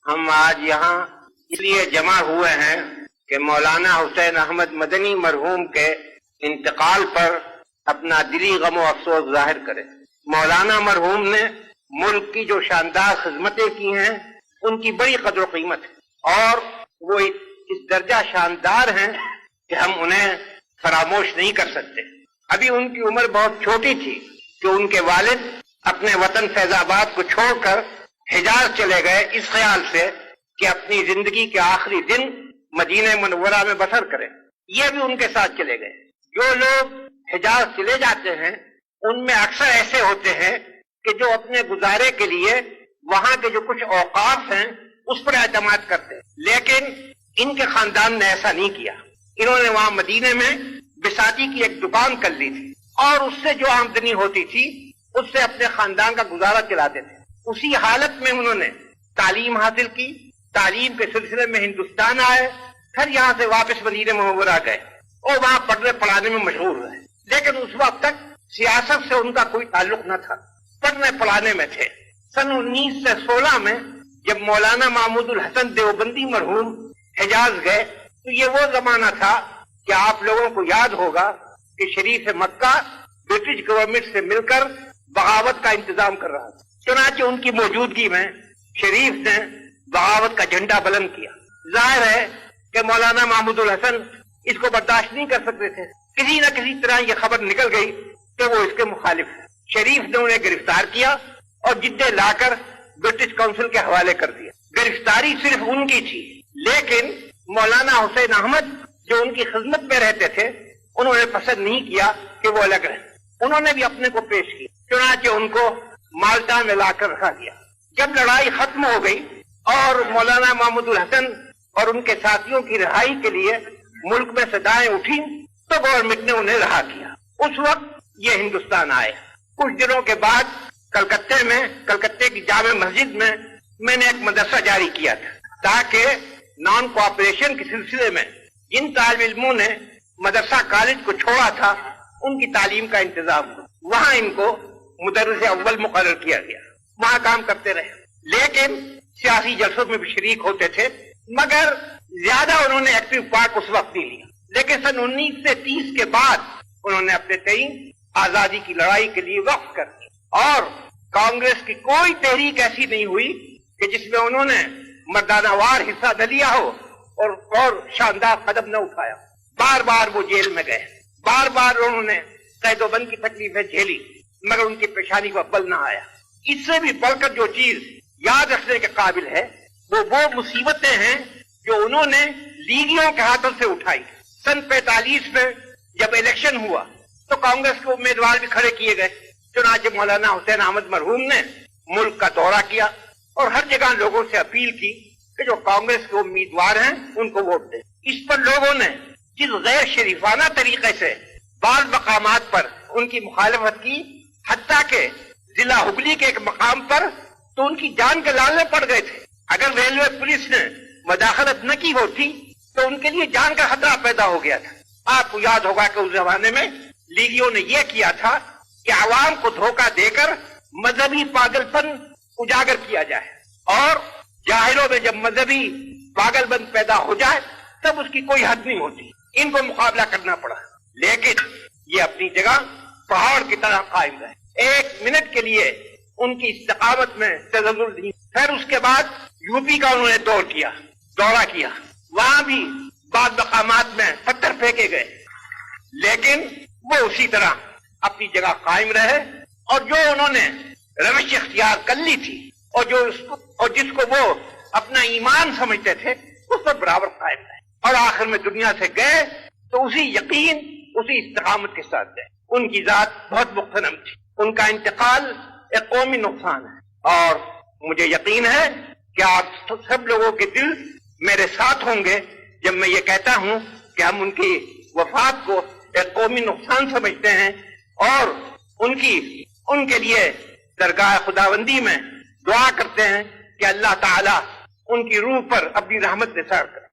ہم آج یہاں اس لیے جمع ہوئے ہیں کہ مولانا حسین احمد مدنی مرحوم کے انتقال پر اپنا دلی غم و افسوس ظاہر کریں۔ مولانا مرحوم نے ملک کی جو شاندار خدمتیں کی ہیں ان کی بڑی قدر و قیمت ہے، اور وہ اس درجہ شاندار ہیں کہ ہم انہیں فراموش نہیں کر سکتے۔ ابھی ان کی عمر بہت چھوٹی تھی کہ ان کے والد اپنے وطن فیض آباد کو چھوڑ کر حجاز چلے گئے، اس خیال سے کہ اپنی زندگی کے آخری دن مدینہ منورہ میں بسر کریں۔ یہ بھی ان کے ساتھ چلے گئے۔ جو لوگ حجاز چلے جاتے ہیں ان میں اکثر ایسے ہوتے ہیں کہ جو اپنے گزارے کے لیے وہاں کے جو کچھ اوقاف ہیں اس پر اعتماد کرتے ہیں، لیکن ان کے خاندان نے ایسا نہیں کیا۔ انہوں نے وہاں مدینے میں بساتی کی ایک دکان کر لی تھی، اور اس سے جو آمدنی ہوتی تھی اس سے اپنے خاندان کا گزارا چلاتے تھے۔ اسی حالت میں انہوں نے تعلیم حاصل کی، تعلیم کے سلسلے میں ہندوستان آئے، پھر یہاں سے واپس مدینہ منورہ گئے اور وہاں پڑھنے پڑھانے میں مشہور رہے، لیکن اس وقت تک سیاست سے ان کا کوئی تعلق نہ تھا، پڑھنے پڑھانے میں تھے۔ سن 1916 میں جب مولانا محمود الحسن دیوبندی مرحوم حجاز گئے تو یہ وہ زمانہ تھا کہ آپ لوگوں کو یاد ہوگا کہ شریف مکہ برٹش گورنمنٹ سے مل کر بغاوت کا انتظام کر رہا تھا۔ چنانچہ ان کی موجودگی میں شریف نے بغاوت کا جھنڈا بلند کیا۔ ظاہر ہے کہ مولانا محمود الحسن اس کو برداشت نہیں کر سکتے تھے، کسی نہ کسی طرح یہ خبر نکل گئی کہ وہ اس کے مخالف ہیں۔ شریف نے انہیں گرفتار کیا اور جدے لا کر برٹش کونسل کے حوالے کر دیا۔ گرفتاری صرف ان کی تھی، لیکن مولانا حسین احمد جو ان کی خدمت میں رہتے تھے انہوں نے پسند نہیں کیا کہ وہ الگ رہیں، انہوں نے بھی اپنے کو پیش کیا۔ چنانچہ ان کو مالٹا میں لا کر رکھا گیا۔ جب لڑائی ختم ہو گئی اور مولانا محمود الحسن اور ان کے ساتھیوں کی رہائی کے لیے ملک میں صدائیں اٹھی تو گورنمنٹ نے انہیں رہا کیا۔ اس وقت یہ ہندوستان آئے۔ کچھ دنوں کے بعد کلکتے کی جامع مسجد میں نے ایک مدرسہ جاری کیا تھا تاکہ نان کوآپریشن کے سلسلے میں جن طالب علموں نے مدرسہ کالج کو چھوڑا تھا ان کی تعلیم کا انتظام ہو۔ وہاں ان کو مدرس اول مقرر کیا گیا، وہاں کام کرتے رہے، لیکن سیاسی جلسوں میں بھی شریک ہوتے تھے، مگر زیادہ انہوں نے ایکٹیو پارٹ اس وقت نہیں لیا۔ لیکن سن 1930 کے بعد انہوں نے اپنے تئیں آزادی کی لڑائی کے لیے وقف کر دی، اور کانگریس کی کوئی تحریک ایسی نہیں ہوئی کہ جس میں انہوں نے مردانہ وار حصہ نہ لیا ہو اور شاندار قدم نہ اٹھایا۔ بار بار وہ جیل میں گئے، بار بار انہوں نے قید و بند کی تکلیفیں جھیلی، مگر ان کی پیشانی کو بل نہ آیا۔ اس سے بھی بڑھ کر جو چیز یاد رکھنے کے قابل ہے وہ مصیبتیں ہیں جو انہوں نے لیگیوں کے ہاتھوں سے اٹھائی۔ سن 45 میں جب الیکشن ہوا تو کانگریس کے امیدوار بھی کھڑے کیے گئے۔ چنانچہ مولانا حسین احمد مرحوم نے ملک کا دورہ کیا اور ہر جگہ لوگوں سے اپیل کی کہ جو کانگریس کے امیدوار ہیں ان کو ووٹ دیں۔ اس پر لوگوں نے جس غیر شریفانہ طریقے سے بعض مقامات پر ان کی مخالفت کی، حتیٰ کہ ضلع ہگلی کے ایک مقام پر تو ان کی جان کے لالے پڑ گئے تھے۔ اگر ریلوے پولیس نے مداخلت نہ کی ہوتی تو ان کے لیے جان کا خطرہ پیدا ہو گیا تھا۔ آپ کو یاد ہوگا کہ اس زمانے میں لیگیوں نے یہ کیا تھا کہ عوام کو دھوکہ دے کر مذہبی پاگل پن اجاگر کیا جائے، اور جاہلوں میں جب مذہبی پاگل پن پیدا ہو جائے تب اس کی کوئی حد نہیں ہوتی۔ ان کو مقابلہ کرنا پڑا، لیکن یہ اپنی جگہ پہاڑ کی طرح قائم رہے۔ ایک منٹ کے لیے ان کی استقامت میں تزلزل نہیں۔ پھر اس کے بعد یو پی کا انہوں نے دورہ کیا، وہاں بھی بعض مقامات میں پتھر پھینکے گئے، لیکن وہ اسی طرح اپنی جگہ قائم رہے، اور جو انہوں نے روش اختیار کر لی تھی اور جس کو وہ اپنا ایمان سمجھتے تھے اس پر برابر قائم رہے، اور آخر میں دنیا سے گئے تو اسی یقین اسی استقامت کے ساتھ گئے۔ ان کی ذات بہت مغتنم تھی، ان کا انتقال ایک قومی نقصان ہے، اور مجھے یقین ہے کہ آپ سب لوگوں کے دل میرے ساتھ ہوں گے جب میں یہ کہتا ہوں کہ ہم ان کی وفات کو ایک قومی نقصان سمجھتے ہیں، اور ان کے لیے درگاہ خداوندی میں دعا کرتے ہیں کہ اللہ تعالی ان کی روح پر اپنی رحمت نثار کرے۔